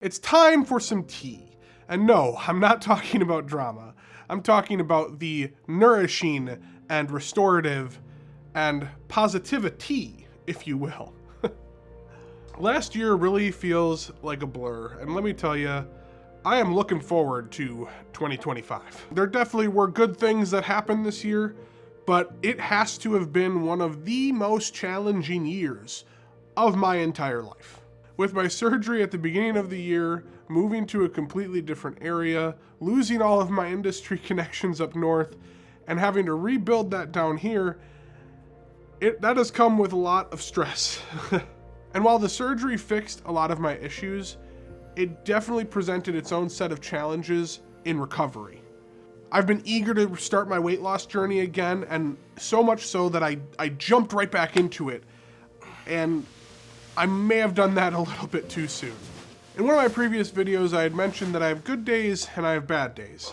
It's time for some tea. And no, I'm not talking about drama. I'm talking about the nourishing and restorative and positivi-tea, if you will. Last year really feels like a blur, and let me tell you, I am looking forward to 2025. There definitely were good things that happened this year, but it has to have been one of the most challenging years of my entire life. With my surgery at the beginning of the year, moving to a completely different area, losing all of my industry connections up north, and having to rebuild that down here, that has come with a lot of stress. And while the surgery fixed a lot of my issues, it definitely presented its own set of challenges in recovery. I've been eager to start my weight loss journey again, and so much so that I jumped right back into it. And I may have done that a little bit too soon. In one of my previous videos, I had mentioned that I have good days and I have bad days.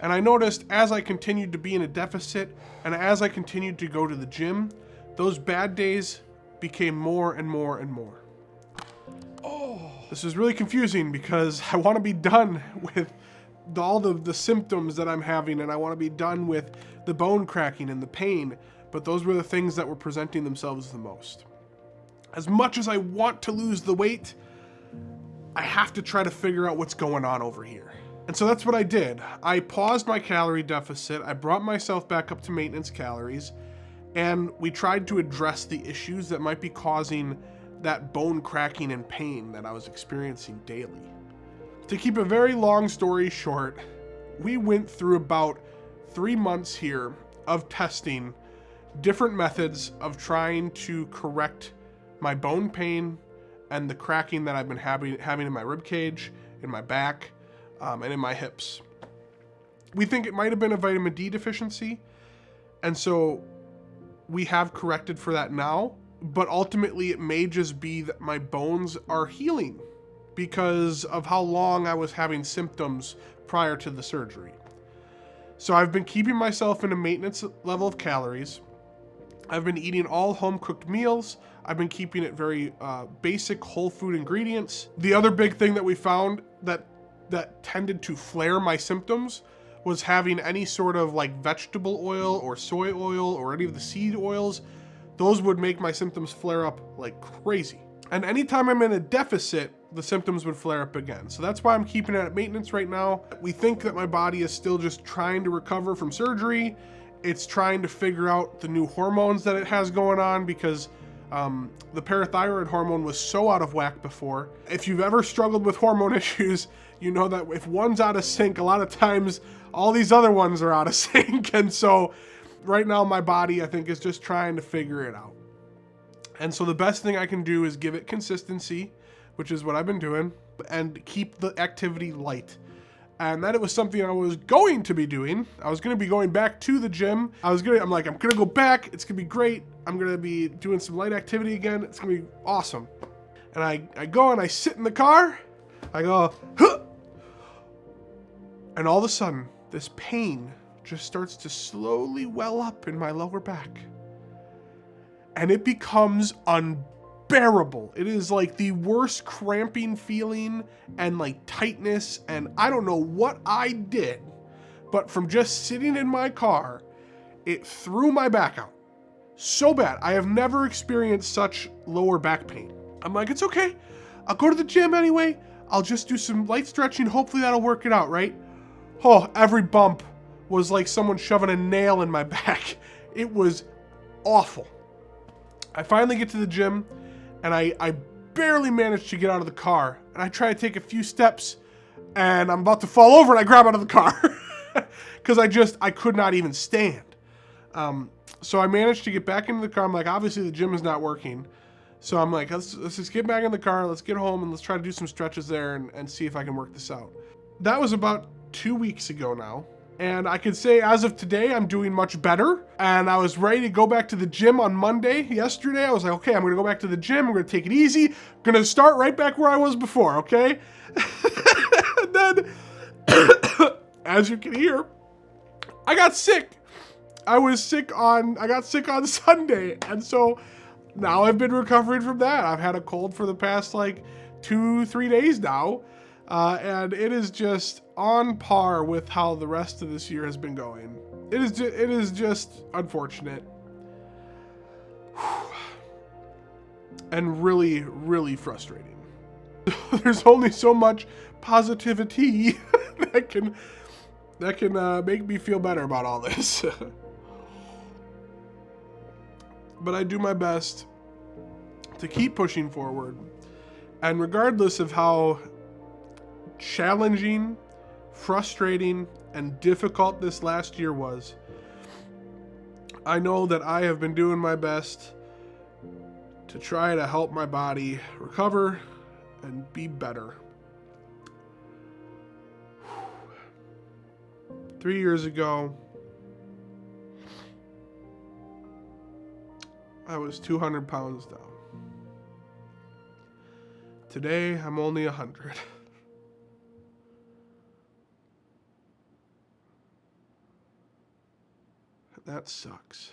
And I noticed as I continued to be in a deficit and as I continued to go to the gym, those bad days became more and more and more. This is really confusing because I want to be done with all the symptoms that I'm having, and I want to be done with the bone cracking and the pain, but those were the things that were presenting themselves the most. As much as I want to lose the weight, I have to try to figure out what's going on over here. And so that's what I did. I paused my calorie deficit, I brought myself back up to maintenance calories, and we tried to address the issues that might be causing that bone cracking and pain that I was experiencing daily. To keep a very long story short, we went through about 3 months here of testing different methods of trying to correct my bone pain and the cracking that I've been having in my rib cage, in my back, and in my hips. We think it might have been a vitamin D deficiency, and so we have corrected for that now, but ultimately it may just be that my bones are healing because of how long I was having symptoms prior to the surgery. So I've been keeping myself in a maintenance level of calories. I've been eating all home-cooked meals. I've been keeping it very basic whole food ingredients. The other big thing that we found that tended to flare my symptoms was having any sort of like vegetable oil or soy oil or any of the seed oils. Those would make my symptoms flare up like crazy. And anytime I'm in a deficit, the symptoms would flare up again. So that's why I'm keeping it at maintenance right now. We think that my body is still just trying to recover from surgery. It's trying to figure out the new hormones that it has going on because the parathyroid hormone was so out of whack before. If you've ever struggled with hormone issues, you know that if one's out of sync, a lot of times all these other ones are out of sync. And so right now my body, I think, is just trying to figure it out. And so the best thing I can do is give it consistency, which is what I've been doing, and keep the activity light. And that it was something I was going to be doing. I was going to be going back to the gym. I'm going to go back. It's going to be great. I'm going to be doing some light activity again. It's going to be awesome. And I go and I sit in the car. I go, huh! And all of a sudden, this pain just starts to slowly well up in my lower back. And it becomes unbearable. It is like the worst cramping feeling and like tightness, and I don't know what I did, but from just sitting in my car, it threw my back out so bad. I have never experienced such lower back pain. I'm like, it's okay. I'll go to the gym anyway. I'll just do some light stretching. Hopefully that'll work it out, right? Oh, every bump was like someone shoving a nail in my back. It was awful. I finally get to the gym, and I barely managed to get out of the car. And I try to take a few steps, and I'm about to fall over, and I grab out of the car. Because I could not even stand. So I managed to get back into the car. I'm like, obviously the gym is not working. So I'm like, let's just get back in the car, let's get home, and let's try to do some stretches there and see if I can work this out. That was about 2 weeks ago now. And I could say as of today, I'm doing much better. And I was ready to go back to the gym on Monday. Yesterday, I was like, okay, I'm going to go back to the gym. I'm going to take it easy. I'm going to start right back where I was before, okay? And then, as you can hear, I got sick. I got sick on Sunday. And so now I've been recovering from that. I've had a cold for the past like 2-3 days now. And it is just on par with how the rest of this year has been going. It is just unfortunate. And really, really frustrating. There's only so much positivity that can make me feel better about all this. But I do my best to keep pushing forward. And regardless of how challenging, frustrating, and difficult this last year was, I know that I have been doing my best to try to help my body recover and be better. 3 years ago, I was 200 pounds down. Today, I'm only 100. That sucks.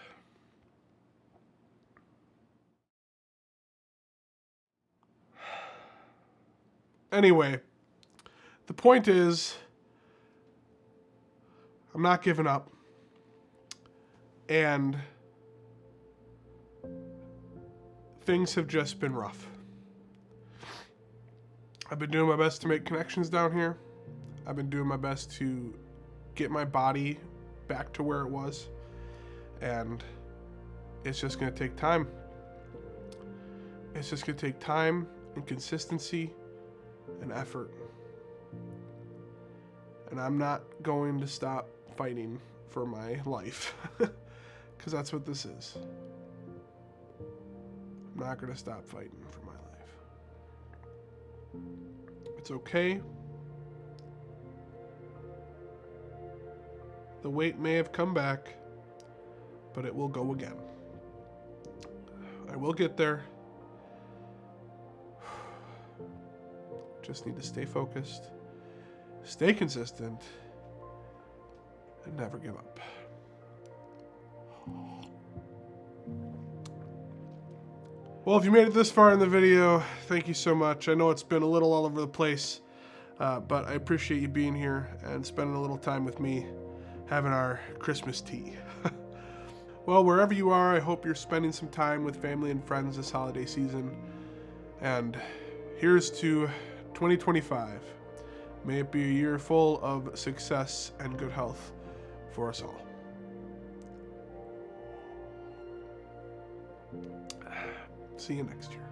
Anyway, the point is, I'm not giving up. And things have just been rough. I've been doing my best to make connections down here. I've been doing my best to get my body back to where it was. And it's just going to take time. It's just going to take time and consistency and effort. And I'm not going to stop fighting for my life. Because that's what this is. I'm not going to stop fighting for my life. It's okay. The weight may have come back, but it will go again. I will get there. Just need to stay focused, stay consistent, and never give up. Well, if you made it this far in the video, thank you so much. I know it's been a little all over the place, but I appreciate you being here and spending a little time with me, having our Christmas tea. Well, wherever you are, I hope you're spending some time with family and friends this holiday season. And here's to 2025. May it be a year full of success and good health for us all. See you next year.